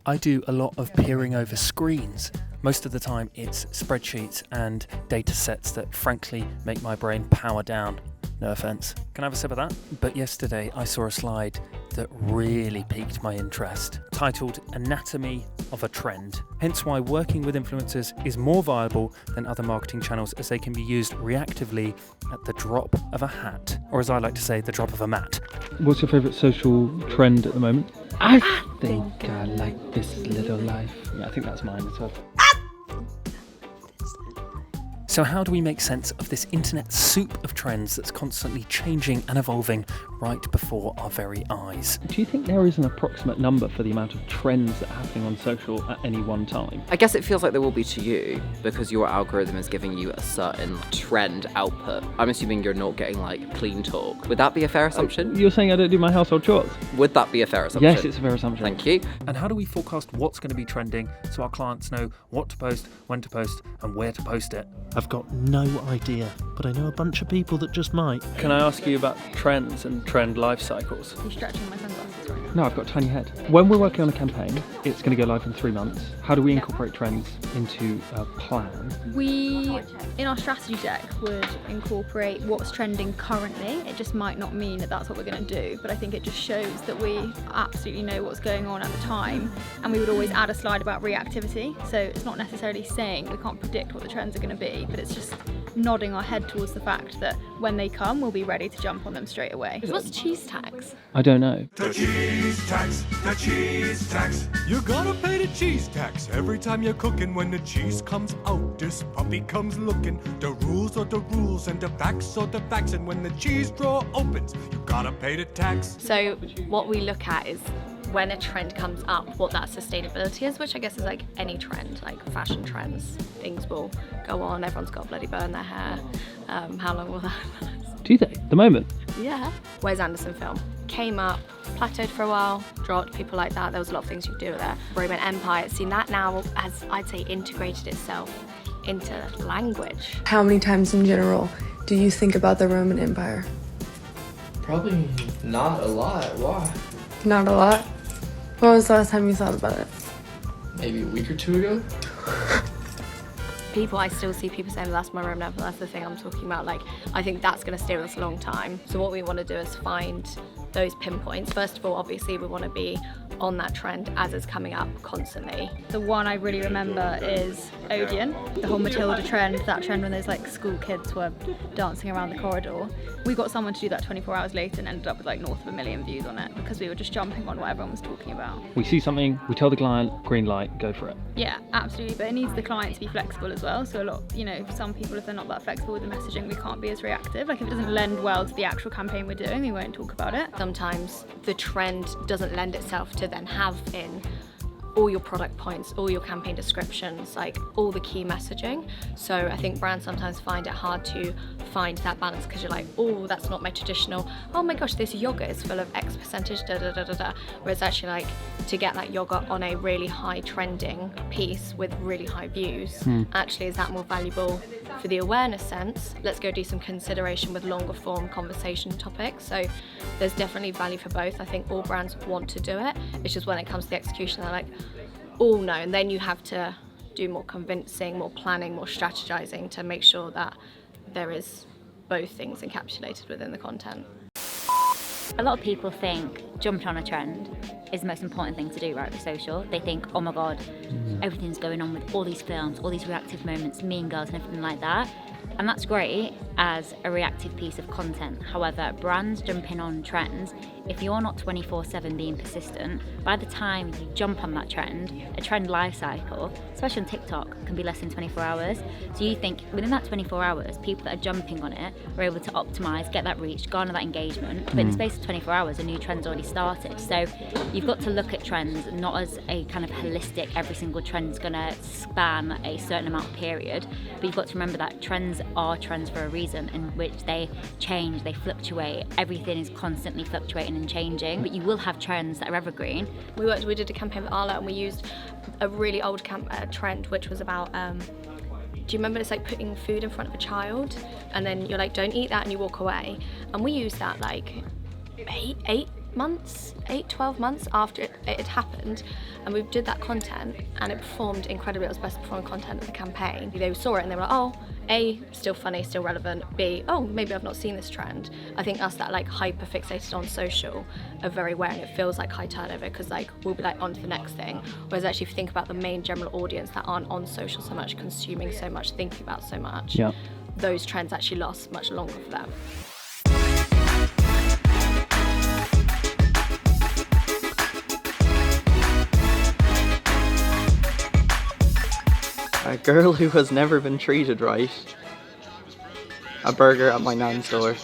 I do a lot of peering over screens. Most of the time it's spreadsheets and data sets that frankly make my brain power down. No offence. Can I have a sip of that? But yesterday I saw a slide that really piqued my interest, titled Anatomy of a Trend. Hence why working with influencers is more viable than other marketing channels, as they can be used reactively at the drop of a hat, or as I like to say, the drop of a mat. What's your favourite social trend at the moment? I think I like this little life. Yeah, I think that's mine as well. So how do we make sense of this internet soup of trends that's constantly changing and evolving right before our very eyes? Do you think there is an approximate number for the amount of trends that are happening on social at any one time? I guess it feels like there will be to you because your algorithm is giving you a certain trend output. I'm assuming you're not getting like clean talk. Would that be a fair assumption? You're saying I don't do my household chores? Would that be a fair assumption? Yes, it's a fair assumption. Thank you. And how do we forecast what's going to be trending so our clients know what to post, when to post, and where to post it? I've got no idea, but I know a bunch of people that just might. Can I ask you about trends and trend life cycles? You're stretching my sunglasses right now. No, I've got a tiny head. When we're working on a campaign, it's going to go live in 3 months. How do we incorporate trends into a plan? We, in our strategy deck, would incorporate what's trending currently. It just might not mean that that's what we're going to do, but I think it just shows that we absolutely know what's going on at the time. And we would always add a slide about reactivity. So it's not necessarily saying we can't predict what the trends are going to be, but it's just nodding our head towards the fact that when they come, we'll be ready to jump on them straight away. What's cheese tax? I don't know. The cheese tax, the cheese tax. You gotta pay the cheese tax every time you're cooking. When the cheese comes out, this puppy comes looking. The rules are the rules and the facts are the facts. And when the cheese drawer opens, you gotta pay the tax. So what we look at is when a trend comes up, what that sustainability is, which I guess is like any trend, like fashion trends. Things will go on, everyone's got a bloody bow in their hair. How long will that last? Do you think? At the moment? Yeah. Wes Anderson film. Came up, plateaued for a while, dropped, people like that. There was a lot of things you could do with it. Roman Empire, seen that now as, I'd say, integrated itself into language. How many times in general do you think about the Roman Empire? Probably not a lot. Why? Not a lot? When was the last time you thought about it? Maybe a week or two ago. I still see people saying that's my Roman Empire, that's the thing I'm talking about. Like, I think that's going to stay with us a long time. So what we want to do is find those pinpoints. First of all, obviously, we want to be on that trend as it's coming up constantly. The one I really remember is Odeon, the whole Matilda trend, that trend when those like school kids were dancing around the corridor. We got someone to do that 24 hours later and ended up with like north of 1 million views on it because we were just jumping on what everyone was talking about. We see something, we tell the client, green light, go for it. Yeah, absolutely, but it needs the client to be flexible as well. So a lot, some people, if they're not that flexible with the messaging, we can't be as reactive. Like if it doesn't lend well to the actual campaign we're doing, we won't talk about it. Sometimes the trend doesn't lend itself to then have in all your product points, all your campaign descriptions, like all the key messaging. So I think brands sometimes find it hard to find that balance because you're like, oh, that's not my traditional, oh my gosh, this yogurt is full of X percentage, da da da da da. Where it's actually like to get that yogurt on a really high trending piece with really high views, actually is that more valuable for the awareness sense? Let's go do some consideration with longer form conversation topics. So there's definitely value for both. I think all brands want to do it. It's just when it comes to the execution, they're like, oh no, and then you have to do more convincing, more planning, more strategizing to make sure that there is both things encapsulated within the content. A lot of people think jumping on a trend is the most important thing to do, right, with social. They think, oh my God, everything's going on with all these films, all these reactive moments, Mean Girls and everything like that. And that's great as a reactive piece of content. However, brands jumping on trends, if you're not 24/7 being persistent, by the time you jump on that trend, a trend life cycle, especially on TikTok, can be less than 24 hours. So you think within that 24 hours, people that are jumping on it are able to optimize, get that reach, garner that engagement. But in the space of 24 hours, a new trend's already started. So you've got to look at trends not as a kind of holistic, every single trend is gonna span a certain amount of period, but you've got to remember that trends are trends for a reason, in which they change, they fluctuate, everything is constantly fluctuating and changing, but you will have trends that are evergreen. We did a campaign with Arla and we used a really old trend which was about, do you remember it's like putting food in front of a child and then you're like, don't eat that, and you walk away. And we used that like 12 months after it had happened, and we did that content and it performed incredibly. It was best performing content of the campaign. They saw it and they were like, oh, A, still funny, still relevant, B, oh, maybe I've not seen this trend. I think us that like hyper fixated on social are very aware, and it feels like high turnover because like we'll be like on to the next thing. Whereas actually if you think about the main general audience that aren't on social so much, consuming so much, thinking about so much, Yeah. those trends actually last much longer for them. A girl who has never been treated right. A burger at my nan's door.